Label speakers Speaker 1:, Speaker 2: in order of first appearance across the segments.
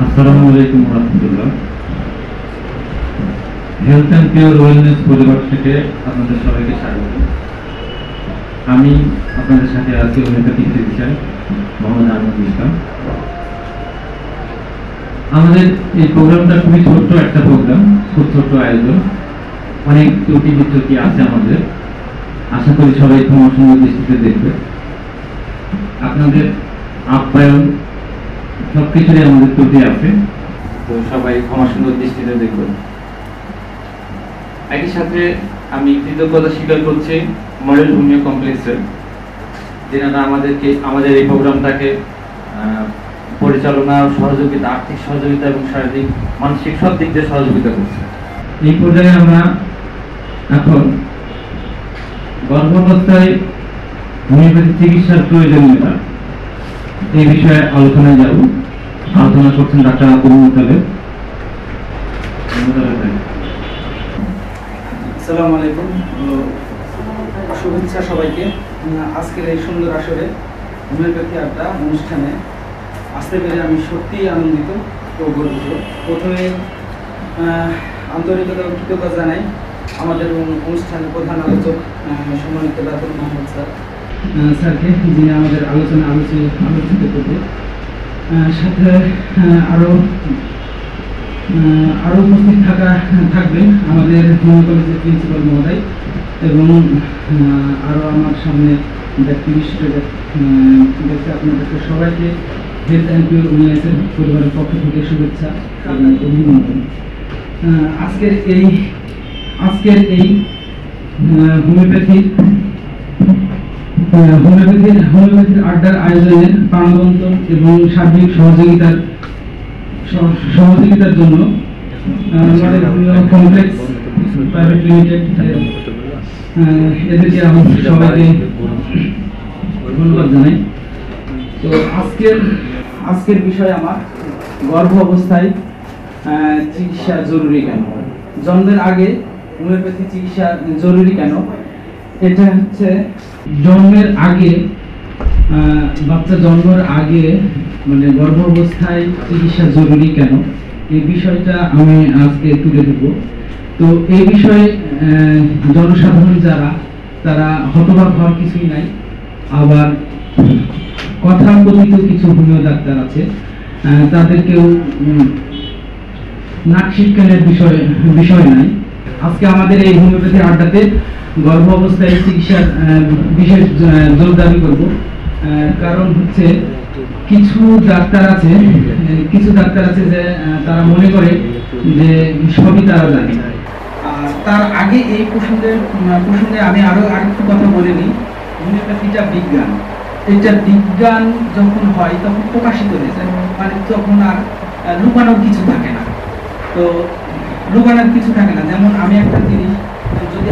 Speaker 1: আসসালামু আলাইকুম রাহমাতুল্লাহ। হেলথ অ্যান্ড পিওর ওয়েলনেস পরিবার থেকে আপনাদের সবাইকে স্বাগত। আমি আপনাদের সাথে আছি হোমিওপ্যাথিক ফিজিশিয়ান মোহাম্মদ আহমদ ইসলাম। আমাদের এই প্রোগ্রামটা খুবই ছোট্ট একটা প্রোগ্রাম, খুব ছোট্ট আয়োজন, অনেক ত্রুটি বিচ্যুতি আছে আমাদের। আশা করি সবাই ক্ষমা সুন্দর দৃষ্টিতে দেখবে। আপনাদের আপ্যায়ন সবকিছুরই আমাদের ত্রুটি আছে, তো সবাই ক্ষমা সুন্দর দৃষ্টিতে দেখবেন। একই সাথে আমি কৃতজ্ঞতা স্বীকার করছি মডেল হোমিও কমপ্লেক্সের, যেনারা আমাদের এই প্রোগ্রামটাকে পরিচালনা, সহযোগিতা, আর্থিক সহযোগিতা এবং শারীরিক মানসিক সব দিক দিয়ে সহযোগিতা করছে। এই পর্যায়ে আমরা এখন গর্ভাবস্থায় হোমিওপ্যাথি চিকিৎসার প্রয়োজনীয়তা এই বিষয়ে আলোচনায় যাব। আলোচনা করছেন ডাক্তার আব্দুল মুতালেব।
Speaker 2: আসসালামু আলাইকুম, শুভেচ্ছা সবাইকে। আজকের এই সুন্দর আসরে হোমিওপ্যাথি আড্ডা অনুষ্ঠানে আসতে পেরে আমি সত্যিই আনন্দিত ও গর্বিত। প্রথমে আন্তরিকতা ও কৃতজ্ঞতা জানাই আমাদের অনুষ্ঠানের প্রধান আলোচক সম্মানিত ডাক্তার মোহাম্মদ স্যারকে, যিনি আমাদের আলোচিত করবে। সাথে আরও উপস্থিত থাকবেন আমাদের হোমিও কলেজের প্রিন্সিপাল মহোদয় এবং আরও আমার সামনে ব্যক্তিবিশিষ্ট ব্যক্তি। আপনাদেরকে সবাইকে হেলথ অ্যান্ড পিওর ওয়েলনেসের পরিবারের পক্ষ থেকে শুভেচ্ছা এবং অভিনন্দন। আজকের এই হোমিওপ্যাথির আড্ডার আয়োজনের প্রাণবন্ত এবং সার্বিক সহযোগিতার জন্য আমাদের কমপ্লেক্স প্রাইভেট লিমিটেড এদেরকে আমি সবাইকে ধন্যবাদ জানাই। তো আজকের বিষয় আমার গর্ভ অবস্থায় চিকিৎসা জরুরি কেন, জন্মের আগে হোমিওপ্যাথি চিকিৎসা জরুরি কেন। এটা হচ্ছে জন্মের আগে, বাচ্চা জন্মের আগে মানে গর্ভ অবস্থায় চিকিৎসা জরুরি কেন, এই বিষয়টা আমি আজকে তুলে দেব। তো এই বিষয়ে জনসাধারণ যারা, তারা হতবাক হওয়ার কিছুই নাই। আবার কথাকথিত কিছু হোমিও ডাক্তার আছে, তাদেরকেও নাক শিক্ষণের বিষয় নাই। আজকে আমাদের এই হোমিওপ্যাথি আড্ডাতে গর্ভ অবস্থায় চিকিৎসার বিশেষ জোর দাবি করব। কারণ হচ্ছে কিছু ডাক্তার আছে যে তারা মনে করে যে সবই তারা জানে। তার আগে এই প্রসঙ্গে আমি আরেকটু কথা বলে নিই। হোমিওপ্যাথিটা বিজ্ঞান, এটা বিজ্ঞান যখন হয় তখন প্রকাশিত হয়ে যায়, মানে তখন আর লুকানোর কিছু থাকে না। তো লুকানোর কিছু থাকে না, যেমন আমি একটা জিনিস যদি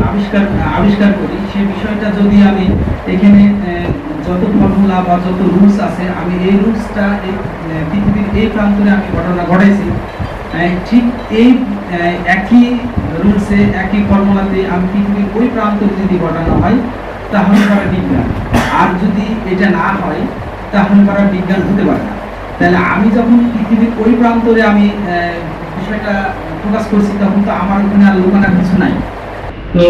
Speaker 2: আবিষ্কার করি, সেই বিষয়টা যদি আমি এখানে যত ফর্মুলা বা যত রুলস আছে, আমি এই রুলসটা এই পৃথিবীর এই প্রান্তরে আমি ঘটনা ঘটাইছি, ঠিক এই একই রুলসে একই ফর্মুলাতে আমি পৃথিবীর ওই প্রান্তরে যদি ঘটানো হয় তাহলে তারা বিজ্ঞান। আর যদি এটা না হয় তাহলে তারা বিজ্ঞান হতে পারে না। তাহলে আমি যখন পৃথিবীর ওই প্রান্তরে আমি বিষয়টা প্রকাশ করছি, তখন তো আমার ওখানে আর লুকানোর কিছু নাই। তো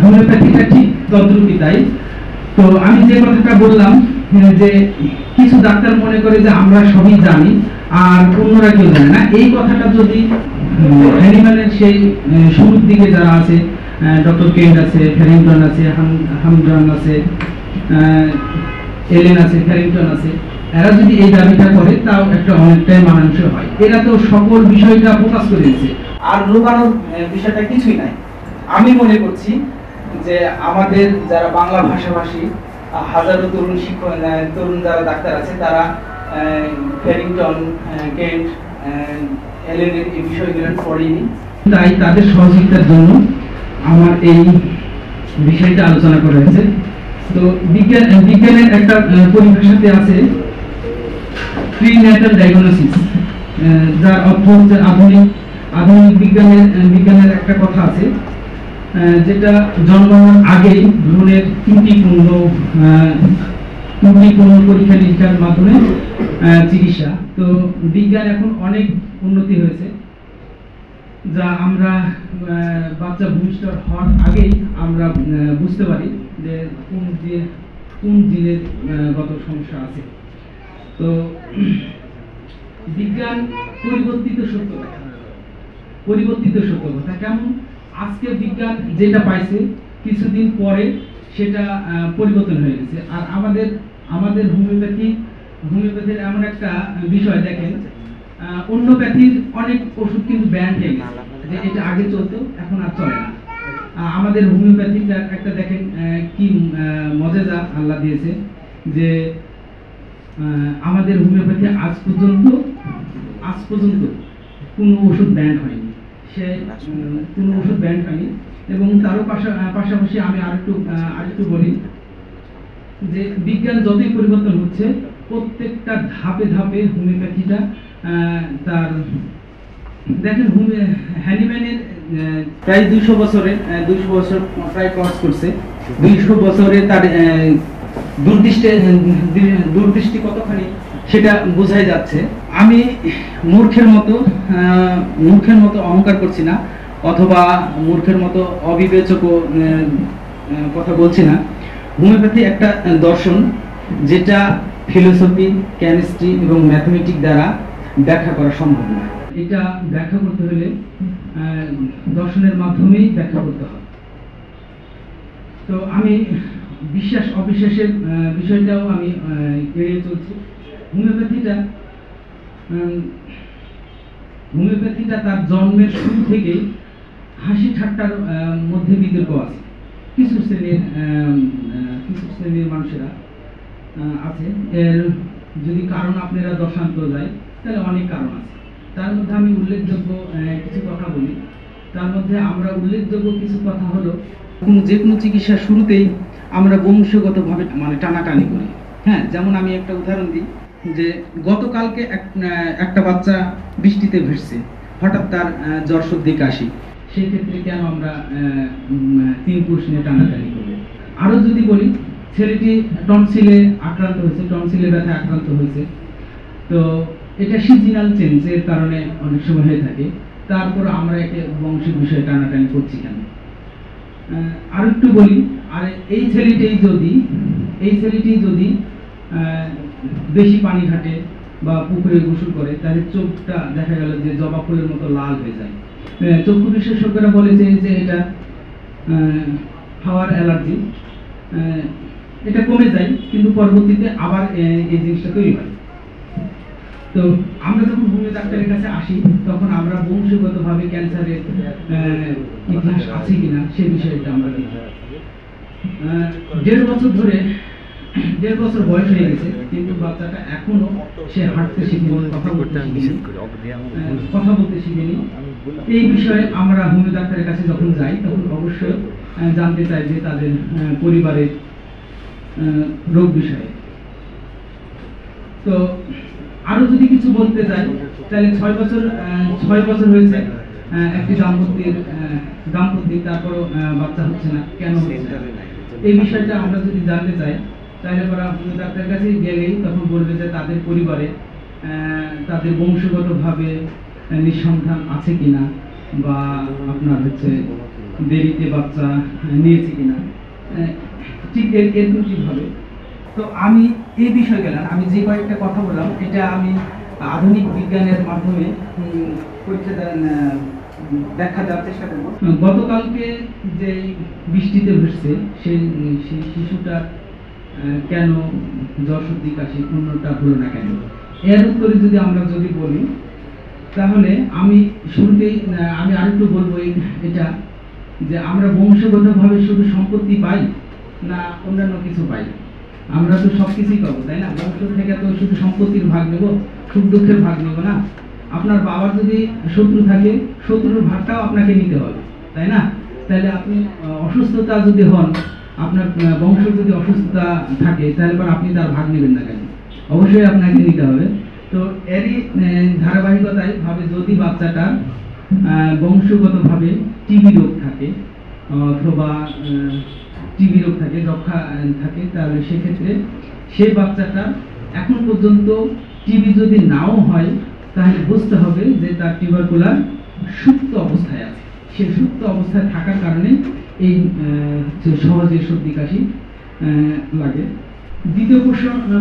Speaker 2: হোমিওপ্যাথিটা ঠিক তদ্রুপই তাই। তো আমি যে কথাটা বললাম যে কিছু ডাক্তার মনে করে যে আমরা সবই জানি আর অন্যরা কেউ জানে না, এই কথাটা যদি হ্যানিম্যানের সেই শুরুর দিকে যারা আছে, ডক্টর কেন্ট আছে, ফ্যারিংটন আছে, হামড্রান আছে, এলেন আছে, ফ্যারিংটন আছে, এরা যদি এই দাবিটা করে তাও একটা অনেকটাই মানানসই হয়। এরা তো সকল বিষয়টা প্রকাশ করে দিচ্ছে, আর লুকানোর বিষয়টা কিছুই নাই। আমি মনে করছি যে আমাদের যারা বাংলা ভাষাভাষী হাজারো তরুণ যারা ডাক্তার আছে, তারা ফ্যারিংটন, কেন্ট, এলেনের এই বিষয়গুলো পড়েনি, তাই তাদের সহযোগিতার জন্য আমার এই বিষয়টা আলোচনা করা হয়েছে। তো বিজ্ঞানের একটা পরিভাষাতে আছে প্রিন্যাটাল ডায়াগনোসিস, যার অর্থ হচ্ছে আধুনিক বিজ্ঞানের একটা কথা আছে, যেটা জন্মানোর আগেই ভ্রূণের ত্রুটিপূর্ণ আধুনিক কোনো পরীক্ষা নিরীক্ষার মাধ্যমে চিকিৎসা। তো বিজ্ঞান এখন অনেক উন্নতি হয়েছে, যা আমরা বাচ্চা ভূমিষ্ঠ হওয়ার আগেই আমরা বুঝতে পারি যে কোন জিনের গত সমস্যা আছে। তো বিজ্ঞান পরিবর্তিত সত্য কথা কেমন, আজকে বিজ্ঞান যেটা পাইছে কিছুদিন পরে সেটা পরিবর্তন হয়ে গেছে। আর আমাদের হোমিওপ্যাথির এমন একটা বিষয় দেখেন, অন্যপ্যাথির অনেক ওষুধ কিন্তু ব্যান হয়ে গেছে, যে এটা আগে চলতো এখন আর চলে না। আমাদের হোমিওপ্যাথির একটা দেখেন কি মজেজা আল্লাহ দিয়েছে, যে আমাদের হোমিওপ্যাথি আজ পর্যন্ত কোনো ওষুধ ব্যান হয়নি, কোনো ওষুধ ব্যান হয়নি। এবং তারও পাশাপাশি আমি আরেকটু বলি যে বিজ্ঞান যতই পরিবর্তন হচ্ছে, প্রত্যেকটা ধাপে ধাপে হোমিওপ্যাথিটা তার দেখেন হ্যানিম্যানের প্রায় 200 বছর প্রায় ক্রস করছে। 200 বছরে তার দূরদৃষ্টি কতখানি সেটা বোঝাই যাচ্ছে। আমি মূর্খের মতো অহংকার করছি না, অথবা মূর্খের মতো অবিবেচক কথা বলছি না। হোমিওপ্যাথি একটা দর্শন, যেটা ফিলোসফি, কেমিস্ট্রি এবং ম্যাথমেটিক্স দ্বারা ব্যাখ্যা করা সম্ভব না। এটা ব্যাখ্যা করতে হলে দর্শনের মাধ্যমেই ব্যাখ্যা করতে হবে। তো আমি বিশ্বাস অবিশ্বাসের বিষয়টাও আমি এড়িয়ে চলছি। হোমিওপ্যাথিটা তার জন্মের শুরু থেকেই হাসি ঠাট্টার মধ্যে বিতর্ক আছে। কিছু শ্রেণীর মানুষেরা আছে, এর যদি কারণ আপনারা দর্শান্ত যায় তাহলে অনেক কারণ আছে। তার মধ্যে আমি উল্লেখযোগ্য কিছু কথা বলি। তার মধ্যে আমরা উল্লেখযোগ্য কিছু কথা হলো, যে কোনো চিকিৎসার শুরুতেই আমরা বংশগতভাবে টানাটানি করি। হ্যাঁ, যেমন আমি একটা উদাহরণ দিই, যে গতকালকে একটা বাচ্চা বৃষ্টিতে ভিজছে, হঠাৎ তার জ্বর সর্দি কাশি, সেই ক্ষেত্রে কেন আমরা 3 পুরুষ নিয়ে টানাটানি করবো? আরো যদি বলি, ছেলেটি টনসিলে ব্যথায় আক্রান্ত হয়েছে, তো এটা সিজনাল চেঞ্জের কারণে অনেক সময় হয়ে থাকে, তারপর আমরা একে বংশিক বিষয়ে টানাটানি করছি কেন? আর একটু বলি, আর এই ছেলেটি যদি বেশি পানি ঘাটে বা পুকুরে গোসল করে, তাহলে চোখটা দেখা গেল যে জবা ফুলের মতো লাল হয়ে যায়। চক্ষু বিশেষজ্ঞরা বলেছে যে এটা হাওয়ার অ্যালার্জি, এটা কমে যায় কিন্তু পরবর্তীতে আবার এই জিনিসটা তৈরি হয়। তো আমরা যখন হোমিও ডাক্তারের কাছে আসি, তখন আমরা বংশগতভাবে ক্যান্সারের ইতিহাস আছে কিনা সেই বিষয়টা আমরা দেখি। 1.5 বছর বয়স হয়ে গেছে, কিন্তু বাচ্চাটা এখনো সে হাঁটতে শিখেনি, কথা বলতে শিখেনি। এই বিষয়ে আমরা হোমিও ডাক্তারের কাছে যখন যাই, তখন অবশ্যই জানতে চাই যে তাদের পরিবারের রোগ বিষয়ে। তো আরো যদি কিছু বলতে চাই, তাহলে 6 বছর হয়েছে একটি দাম্পত্যের, তারপরও বাচ্চা হচ্ছে না, কেন হচ্ছে না? এই বিষয়টা আমরা যদি জানতে চাই, তাহলে পরে ডাক্তারের কাছে গেলেই তখন বলবে যে তাদের পরিবারে তাদের বংশগতভাবে নিঃসন্তান আছে কিনা, বা আপনার হচ্ছে দেরিতে বাচ্চা নিয়েছে কিনা, ঠিক এরকম ঠিকভাবে। তো আমি এই বিষয় গেলাম, আমি যে কয়েকটা কথা বললাম, এটা আমি আধুনিক বিজ্ঞানের মাধ্যমে ব্যাখ্যা দেওয়ার চেষ্টা করব। গতকালকে যে বৃষ্টিতে ভিজছে, সেই শিশুটা কেন জ্বর সর্দি কাশি কোনটা হলো না কেন? এর উত্তরে যদি আমরা বলি, তাহলে আমি শুরুতেই আমি আরেকটু বলবো এটা, যে আমরা বংশগতভাবে শুধু সম্পত্তি পাই না অন্যান্য কিছু পাই? আমরা তো সবকিছুই পাবো, তাই না? বংশ থেকে তো শুধু সম্পত্তির ভাগ নেব, সুখ দুঃখের ভাগ নেব না। আপনার বাবার যদি শত্রু থাকে, শত্রুর ভাগটাও আপনাকে নিতে হবে, তাই না? তাহলে আপনি অসুস্থতা যদি হন, আপনার বংশ যদি অসুস্থতা থাকে, তাহলে আপনি তার ভাগ নেবেন না কেন? অবশ্যই আপনাকে নিতে হবে। তো এরই ধারাবাহিকতায় ভাবে যদি বাচ্চাটা বংশগতভাবে টিবি রোগ থাকে, অথবা টিবি রোগ থাকে, যক্ষা থাকে, তাহলে সেক্ষেত্রে সেই বাচ্চাটা এখন পর্যন্ত টিবি যদি নাও হয় তাহলে বুঝতে হবে যে তার টিউবারকুলার সুপ্ত অবস্থায় আছে। সে সুপ্ত অবস্থায় থাকার কারণে এই সহজে সর্দি কাশি লাগে। দ্বিতীয়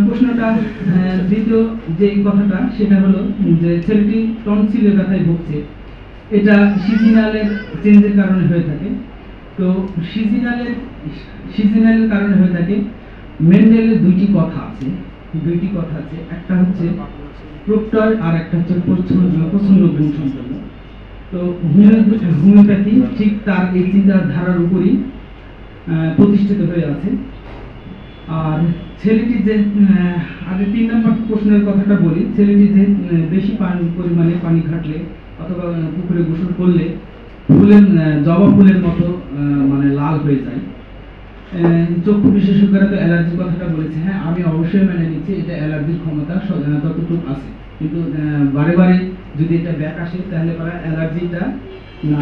Speaker 2: প্রশ্নটা দ্বিতীয় যে কথাটা সেটা হলো যে ছেলেটি টনসিলের ব্যথায় ভুগছে, এটা সিজনালের চেঞ্জের কারণে হয়ে থাকে। তো সিজনালের কারণে হয়ে থাকে। মেন্ডেলের দুইটি কথা আছে, একটা হচ্ছে প্রত্যয় আর একটা হচ্ছে প্রচ্ছন্ন গুণ সম্পন্ন। তো হোমিওপ্যাথি ঠিক তার এই চিন্তাধারার উপরই প্রতিষ্ঠিত হয়ে আছে। আর ছেলেটি যে আগে 3 নম্বর প্রশ্নের কথাটা বলি, ছেলেটি যে বেশি পরিমাণে পানি ঘাটলে অথবা পুকুরে গোসল করলে জবা ফুলের মতো মানে লাল হয়ে যায়। চক্ষু বিশেষজ্ঞরা তো অ্যালার্জির কথাটা বলেছে, হ্যাঁ আমি অবশ্যই মেনে নিচ্ছি এটা অ্যালার্জির ক্ষমতা ততটুকু আছে, কিন্তু বারে বারে যদি এটা ব্যাক আসে তাহলে তারা অ্যালার্জিটা না,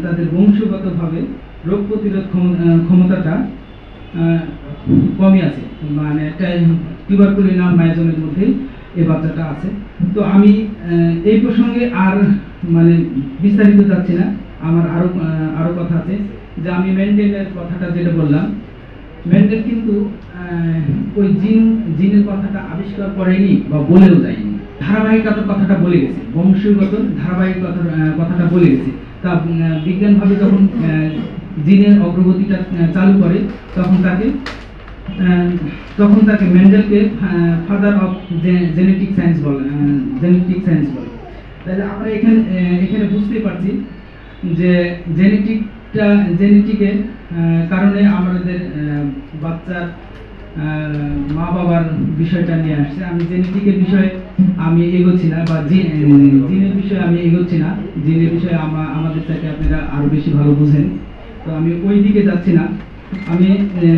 Speaker 2: তাদের বংশগতভাবে রোগ প্রতিরোধ ক্ষমতাটা কমই আছে, মানে টিউবারকুলিনা মাইজমের মধ্যে এই বাচ্চাটা আছে। তো আমি এই প্রসঙ্গে আর মানে বিস্তারিত যাচ্ছি না, আমার আরো কথা আছে। যে আমি মেন্ডেলের কথাটা যেটা বললাম, মেন্ডেল কিন্তু ওই জিনের কথাটা আবিষ্কার করেনি বা বলেও যায়নি, ধারাবাহিকতার কথাটা বলে গেছে, বংশগত ধারাবাহিকতার কথাটা বলে গেছে। তা বিজ্ঞানভাবে যখন জিনের অগ্রগতিটা চালু করে তখন তাকে মেন্ডেলকে ফাদার অফ জেনেটিক সায়েন্স বলে। তাহলে আমরা এখানে বুঝতেই পারছি যে জেনেটিকের কারণে আমাদের বাচ্চার মা বাবার বিষয়টা নিয়ে আসছে। আমি জেনেটিকের বিষয়ে আমি এগোচ্ছি না, বা জিনের বিষয়ে আমি এগোচ্ছি না। জিনের বিষয়ে আমাদের থেকে আপনারা আরো বেশি ভালো বুঝেন, তো আমি ওই দিকে যাচ্ছি না। আমি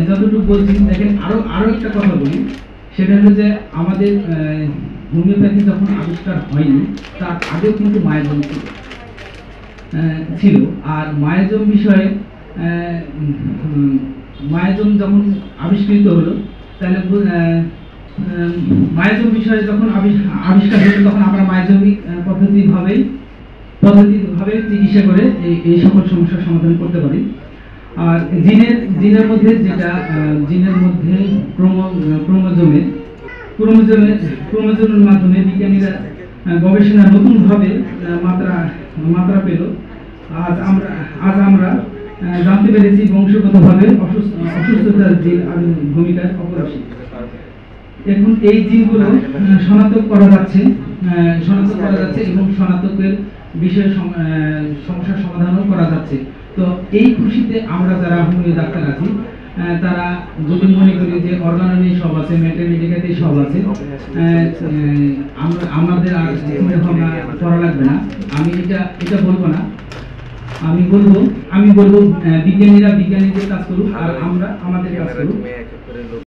Speaker 2: যতটুকু বলছি, দেখেন আরো একটা কথা বলি, সেটা হলো যে আমাদের হোমিওপ্যাথি যখন আবিষ্কার হয়নি তার আগেও কিন্তু মায়াজম ছিল। আর মায়াজম বিষয়ে মায়াজম যখন আবিষ্কৃত হলো, তাহলে মায়াজম বিষয়ে যখন আবিষ্কার হলো তখন আমরা মায়াজমিক পদ্ধতিভাবে চিকিৎসা করে এই সকল সমস্যার সমাধান করতে পারি। আর জিনের মধ্যে যেটা জিনের মধ্যে ক্রোমোজোমের মাধ্যমে বিজ্ঞানীরা গবেষণা নতুনভাবে মাত্রা পেল। আজ আমরা জানতে পেরেছি বংশগতভাবে অসুস্থতার জিন ভূমিকা অপরিসীম। এখন এই জিনগুলো শনাক্ত করা যাচ্ছে এবং শনাক্তের বিষয়ে সমস্যার সমাধানও করা যাচ্ছে। তো এই খুশিতে আমরা যারা হোমিও ডাক্তার আছি, তারা যদি মনে করি যে অর্গানো নিয়ে সব আছে, ম্যাটারনিটিতে সব আছে, আমাদের আর চিন্তা ভাবনা করা লাগবে না, আমি এটা বলবো না। আমি বলবো বিজ্ঞানীদের কাজ করুক আর আমরা আমাদের কাজ করুক।